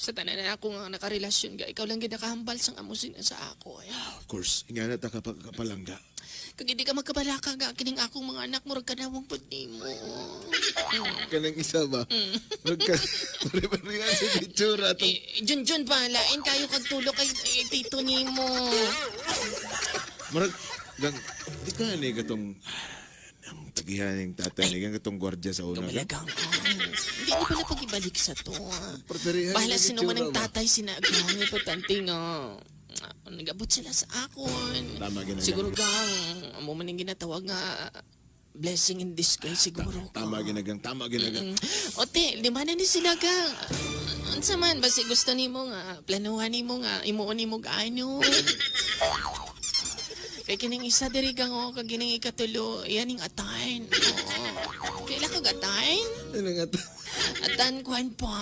Sa tanan na ako nga nakarelasyon ga, ikaw lang gid nakahambal sang amusin sa ako. Of course, nga na ta kapalangga. Kag hindi ka magkabalaka ga kining akong mga anak murag kanawang pud nimo. Kanang isa ba? Magka, pare-parehan sa itsura. Jun ba lain kayo kag tulo kay tito nimo. Marag, di ka ni katong, ang tagihan ng tatay ni katong gwardya sa una. Kamalagang hindi mo pala pag-ibalik sa to. Pare-parehan Bahala ng sino man ang itsura ba? tatay sinagang. Importante nga. Nag-abot sila sa akon. Tama, ginagawa. Siguro gang, mo man yung ginatawag nga blessing in disguise siguro ka. Tama ginagang. Ote, lima na ni sila gang. Unsa man, basi gusto nimo nga, planuhan nimo nga, imuon nimo gaano. Kay kining isa diri gang o, kag kining ikatulo, yan yung atayin. Oo. Kaila kag atayin? Ano nga to? Atan kuhan pa.